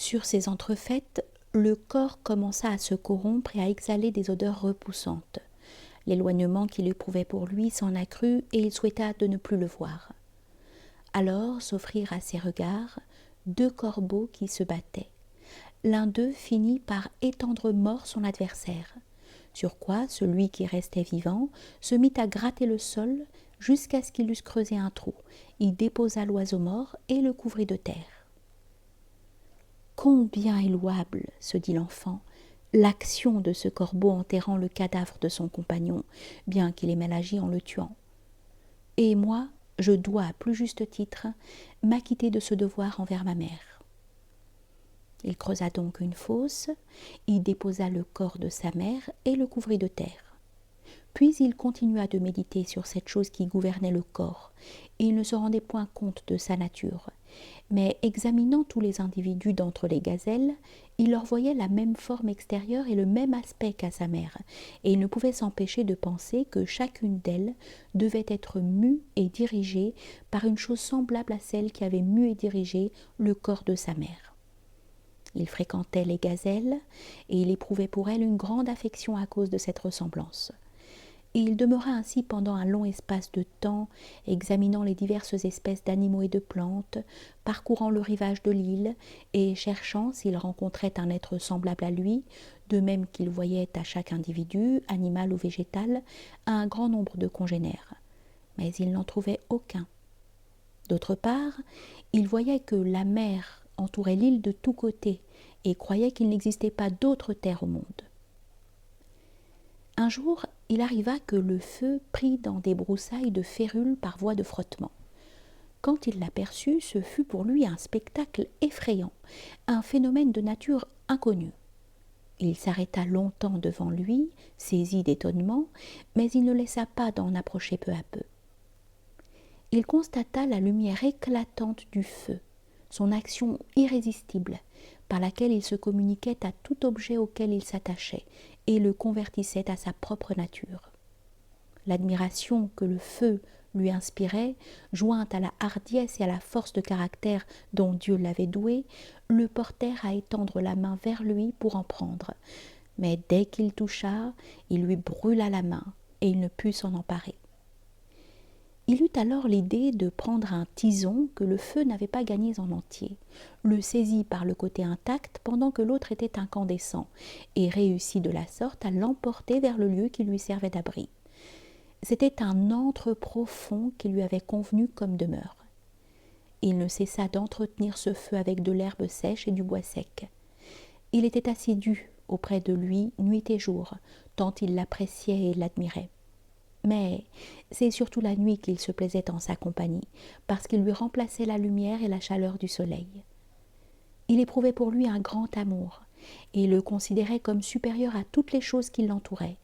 Sur ces entrefaites, le corps commença à se corrompre et à exhaler des odeurs repoussantes. L'éloignement qu'il éprouvait pour lui s'en accrut et il souhaita de ne plus le voir. Alors s'offrirent à ses regards 2 corbeaux qui se battaient. L'un d'eux finit par étendre mort son adversaire, sur quoi celui qui restait vivant se mit à gratter le sol jusqu'à ce qu'il eusse creusé un trou, y déposa l'oiseau mort et le couvrit de terre. Combien est louable, se dit l'enfant, l'action de ce corbeau enterrant le cadavre de son compagnon, bien qu'il ait mal agi en le tuant. Et moi, je dois, à plus juste titre, m'acquitter de ce devoir envers ma mère. Il creusa donc une fosse, y déposa le corps de sa mère et le couvrit de terre. Puis il continua de méditer sur cette chose qui gouvernait le corps, et il ne se rendait point compte de sa nature. Mais examinant tous les individus d'entre les gazelles, il leur voyait la même forme extérieure et le même aspect qu'à sa mère, et il ne pouvait s'empêcher de penser que chacune d'elles devait être mue et dirigée par une chose semblable à celle qui avait mue et dirigé le corps de sa mère. Il fréquentait les gazelles, et il éprouvait pour elles une grande affection à cause de cette ressemblance. Et il demeura ainsi pendant un long espace de temps, examinant les diverses espèces d'animaux et de plantes, parcourant le rivage de l'île et cherchant s'il rencontrait un être semblable à lui, de même qu'il voyait à chaque individu, animal ou végétal, un grand nombre de congénères. Mais il n'en trouvait aucun. D'autre part, il voyait que la mer entourait l'île de tous côtés et croyait qu'il n'existait pas d'autre terre au monde. Un jour, il arriva que le feu prit dans des broussailles de férules par voie de frottement. Quand il l'aperçut, ce fut pour lui un spectacle effrayant, un phénomène de nature inconnue. Il s'arrêta longtemps devant lui, saisi d'étonnement, mais il ne laissa pas d'en approcher peu à peu. Il constata la lumière éclatante du feu, son action irrésistible, par laquelle il se communiquait à tout objet auquel il s'attachait et le convertissait à sa propre nature. L'admiration que le feu lui inspirait, jointe à la hardiesse et à la force de caractère dont Dieu l'avait doué, le portèrent à étendre la main vers lui pour en prendre. Mais dès qu'il toucha, il lui brûla la main et il ne put s'en emparer. Il eut alors l'idée de prendre un tison que le feu n'avait pas gagné en entier, le saisit par le côté intact pendant que l'autre était incandescent, et réussit de la sorte à l'emporter vers le lieu qui lui servait d'abri. C'était un antre profond qui lui avait convenu comme demeure. Il ne cessa d'entretenir ce feu avec de l'herbe sèche et du bois sec. Il était assidu auprès de lui nuit et jour, tant il l'appréciait et l'admirait. Mais c'est surtout la nuit qu'il se plaisait en sa compagnie, parce qu'il lui remplaçait la lumière et la chaleur du soleil. Il éprouvait pour lui un grand amour, et le considérait comme supérieur à toutes les choses qui l'entouraient.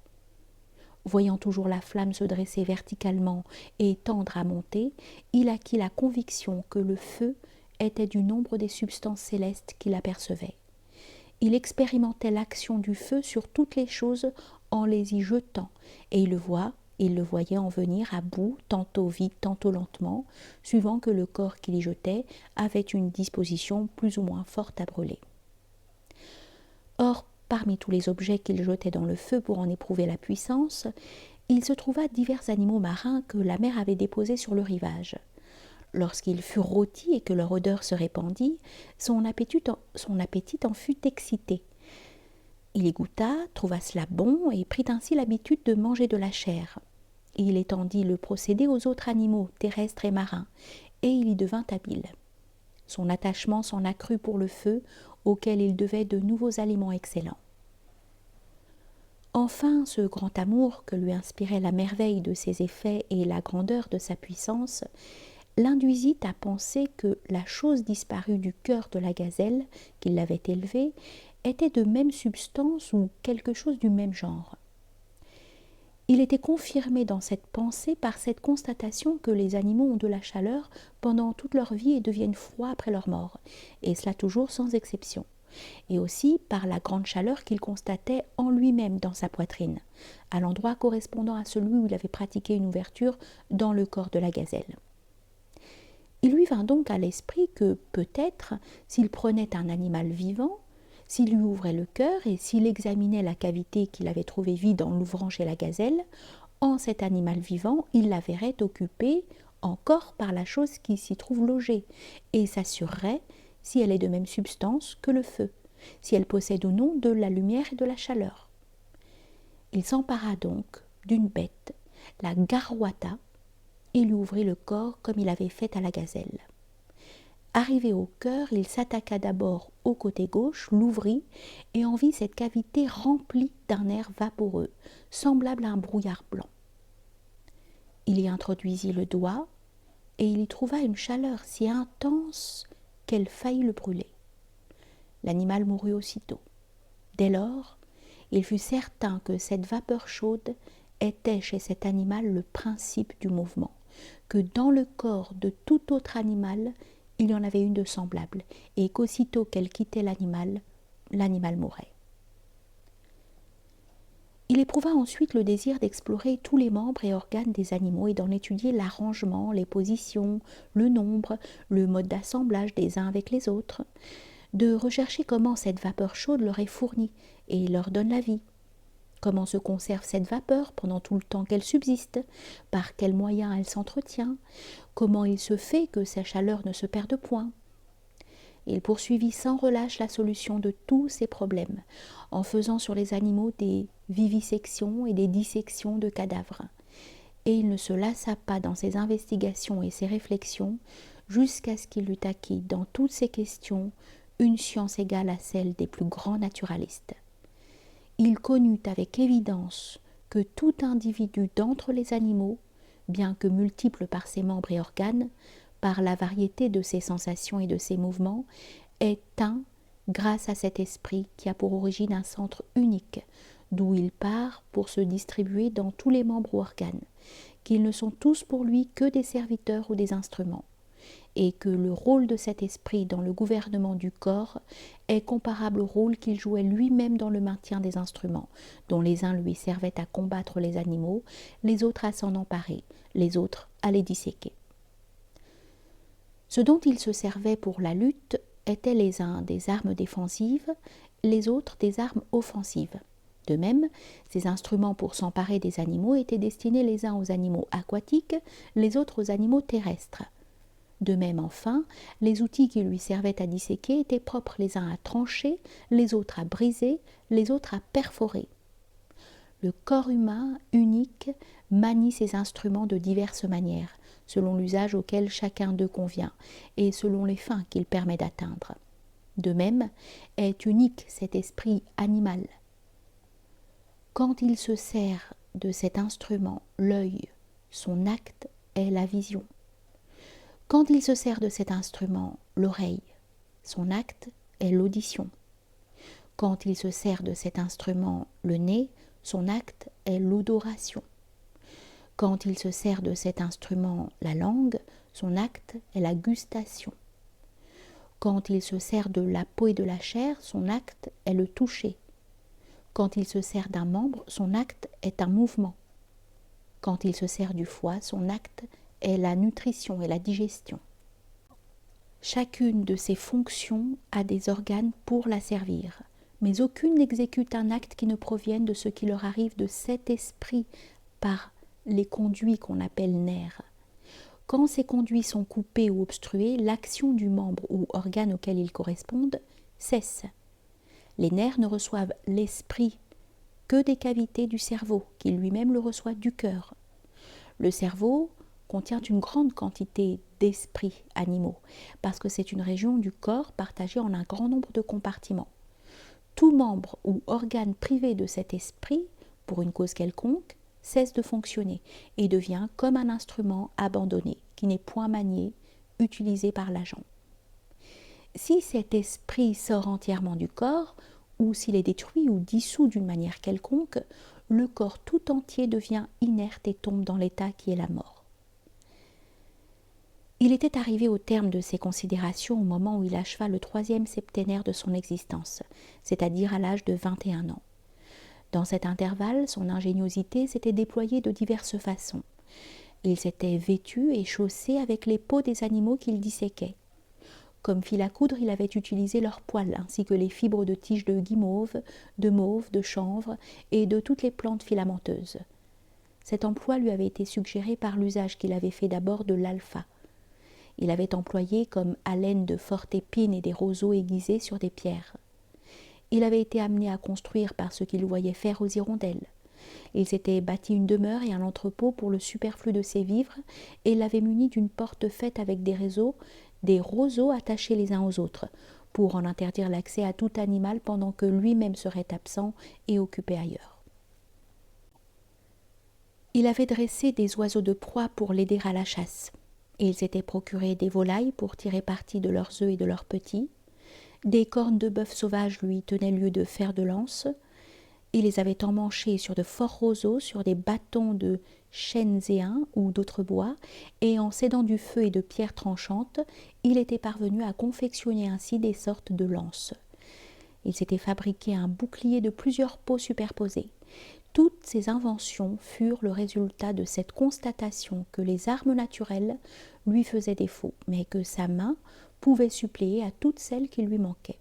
Voyant toujours la flamme se dresser verticalement et tendre à monter, il acquit la conviction que le feu était du nombre des substances célestes qu'il apercevait. Il expérimentait l'action du feu sur toutes les choses en les y jetant, et il le voyait en venir à bout, tantôt vite, tantôt lentement, suivant que le corps qu'il y jetait avait une disposition plus ou moins forte à brûler. Or, parmi tous les objets qu'il jetait dans le feu pour en éprouver la puissance, il se trouva divers animaux marins que la mer avait déposés sur le rivage. Lorsqu'ils furent rôtis et que leur odeur se répandit, son appétit en fut excité. Il y goûta, trouva cela bon et prit ainsi l'habitude de manger de la chair. Il étendit le procédé aux autres animaux, terrestres et marins, et il y devint habile. Son attachement s'en accrut pour le feu, auquel il devait de nouveaux aliments excellents. Enfin, ce grand amour que lui inspirait la merveille de ses effets et la grandeur de sa puissance, l'induisit à penser que la chose disparue du cœur de la gazelle, qui l'avait élevée, était de même substance ou quelque chose du même genre. Il était confirmé dans cette pensée par cette constatation que les animaux ont de la chaleur pendant toute leur vie et deviennent froids après leur mort, et cela toujours sans exception, et aussi par la grande chaleur qu'il constatait en lui-même dans sa poitrine, à l'endroit correspondant à celui où il avait pratiqué une ouverture dans le corps de la gazelle. Il lui vint donc à l'esprit que peut-être, s'il prenait un animal vivant, s'il lui ouvrait le cœur et s'il examinait la cavité qu'il avait trouvée vide en l'ouvrant chez la gazelle, en cet animal vivant, il la verrait occupée encore par la chose qui s'y trouve logée, et s'assurerait si elle est de même substance que le feu, si elle possède ou non de la lumière et de la chaleur. Il s'empara donc d'une bête, la garrotta, et lui ouvrit le corps comme il avait fait à la gazelle. Arrivé au cœur, il s'attaqua d'abord au côté gauche, l'ouvrit, et en vit cette cavité remplie d'un air vaporeux, semblable à un brouillard blanc. Il y introduisit le doigt, et il y trouva une chaleur si intense qu'elle faillit le brûler. L'animal mourut aussitôt. Dès lors, il fut certain que cette vapeur chaude était chez cet animal le principe du mouvement, que dans le corps de tout autre animal, il y en avait une de semblable, et qu'aussitôt qu'elle quittait l'animal, l'animal mourait. Il éprouva ensuite le désir d'explorer tous les membres et organes des animaux et d'en étudier l'arrangement, les positions, le nombre, le mode d'assemblage des uns avec les autres, de rechercher comment cette vapeur chaude leur est fournie et leur donne la vie, comment se conserve cette vapeur pendant tout le temps qu'elle subsiste, par quels moyens elle s'entretient, comment il se fait que sa chaleur ne se perde point. Il poursuivit sans relâche la solution de tous ces problèmes, en faisant sur les animaux des vivisections et des dissections de cadavres. Et il ne se lassa pas dans ses investigations et ses réflexions, jusqu'à ce qu'il eût acquis dans toutes ces questions une science égale à celle des plus grands naturalistes. Il connut avec évidence que tout individu d'entre les animaux, bien que multiple par ses membres et organes, par la variété de ses sensations et de ses mouvements, est un grâce à cet esprit qui a pour origine un centre unique, d'où il part pour se distribuer dans tous les membres ou organes, qu'ils ne sont tous pour lui que des serviteurs ou des instruments, et que le rôle de cet esprit dans le gouvernement du corps est comparable au rôle qu'il jouait lui-même dans le maintien des instruments, dont les uns lui servaient à combattre les animaux, les autres à s'en emparer, les autres à les disséquer. Ce dont il se servait pour la lutte étaient les uns des armes défensives, les autres des armes offensives. De même, ces instruments pour s'emparer des animaux étaient destinés les uns aux animaux aquatiques, les autres aux animaux terrestres. De même, enfin, les outils qui lui servaient à disséquer étaient propres les uns à trancher, les autres à briser, les autres à perforer. Le corps humain, unique, manie ces instruments de diverses manières, selon l'usage auquel chacun d'eux convient, et selon les fins qu'il permet d'atteindre. De même, est unique cet esprit animal. Quand il se sert de cet instrument, l'œil, son acte est la vision. Quand il se sert de cet instrument, l'oreille, son acte est l'audition. Quand il se sert de cet instrument, le nez, son acte est l'odoration. Quand il se sert de cet instrument, la langue, son acte est la gustation. Quand il se sert de la peau et de la chair, son acte est le toucher. Quand il se sert d'un membre, son acte est un mouvement. Quand il se sert du foie, son acte est la nutrition et la digestion. Chacune de ces fonctions a des organes pour la servir, mais aucune n'exécute un acte qui ne provienne de ce qui leur arrive de cet esprit par les conduits qu'on appelle nerfs. Quand ces conduits sont coupés ou obstrués, l'action du membre ou organe auquel ils correspondent cesse. Les nerfs ne reçoivent l'esprit que des cavités du cerveau, qui lui-même le reçoit du cœur. Le cerveau contient une grande quantité d'esprits animaux, parce que c'est une région du corps partagée en un grand nombre de compartiments. Tout membre ou organe privé de cet esprit, pour une cause quelconque, cesse de fonctionner et devient comme un instrument abandonné, qui n'est point manié, utilisé par l'agent. Si cet esprit sort entièrement du corps, ou s'il est détruit ou dissous d'une manière quelconque, le corps tout entier devient inerte et tombe dans l'état qui est la mort. Il était arrivé au terme de ces considérations au moment où il acheva le 3e septénaire de son existence, c'est-à-dire à l'âge de 21 ans. Dans cet intervalle, son ingéniosité s'était déployée de diverses façons. Il s'était vêtu et chaussé avec les peaux des animaux qu'il disséquait. Comme fil à coudre, il avait utilisé leurs poils, ainsi que les fibres de tiges de guimauve, de mauve, de chanvre et de toutes les plantes filamenteuses. Cet emploi lui avait été suggéré par l'usage qu'il avait fait d'abord de l'alpha. Il avait employé comme haleine de fortes épines et des roseaux aiguisés sur des pierres. Il avait été amené à construire par ce qu'il voyait faire aux hirondelles. Il s'était bâti une demeure et un entrepôt pour le superflu de ses vivres, et l'avait muni d'une porte faite avec des roseaux attachés les uns aux autres, pour en interdire l'accès à tout animal pendant que lui-même serait absent et occupé ailleurs. Il avait dressé des oiseaux de proie pour l'aider à la chasse. Il s'était procuré des volailles pour tirer parti de leurs œufs et de leurs petits. Des cornes de bœuf sauvage lui tenaient lieu de fer de lance. Il les avait emmanchés sur de forts roseaux, sur des bâtons de chênes éens ou d'autres bois, et en s'aidant du feu et de pierres tranchantes, il était parvenu à confectionner ainsi des sortes de lances. Il s'était fabriqué un bouclier de plusieurs peaux superposées. Toutes ces inventions furent le résultat de cette constatation que les armes naturelles lui faisaient défaut, mais que sa main pouvait suppléer à toutes celles qui lui manquaient.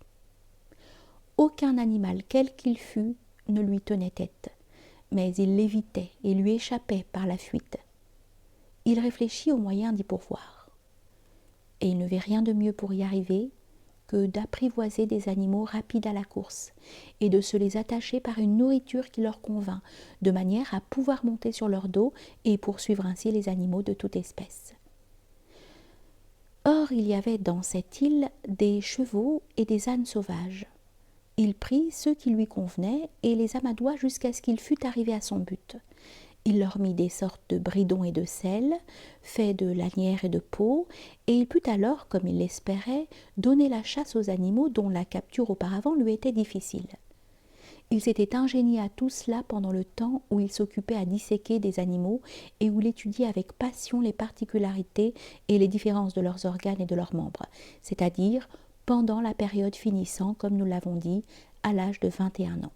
Aucun animal, quel qu'il fût, ne lui tenait tête, mais il l'évitait et lui échappait par la fuite. Il réfléchit aux moyens d'y pourvoir. Et il ne vit rien de mieux pour y arriver que d'apprivoiser des animaux rapides à la course et de se les attacher par une nourriture qui leur convint, de manière à pouvoir monter sur leur dos et poursuivre ainsi les animaux de toute espèce. Or, il y avait dans cette île des chevaux et des ânes sauvages. Il prit ceux qui lui convenaient et les amadoua jusqu'à ce qu'il fût arrivé à son but. Il leur mit des sortes de bridons et de selles, faits de lanières et de peaux, et il put alors, comme il l'espérait, donner la chasse aux animaux dont la capture auparavant lui était difficile. Il s'était ingénié à tout cela pendant le temps où il s'occupait à disséquer des animaux et où il étudiait avec passion les particularités et les différences de leurs organes et de leurs membres, c'est-à-dire pendant la période finissant, comme nous l'avons dit, à l'âge de 21 ans.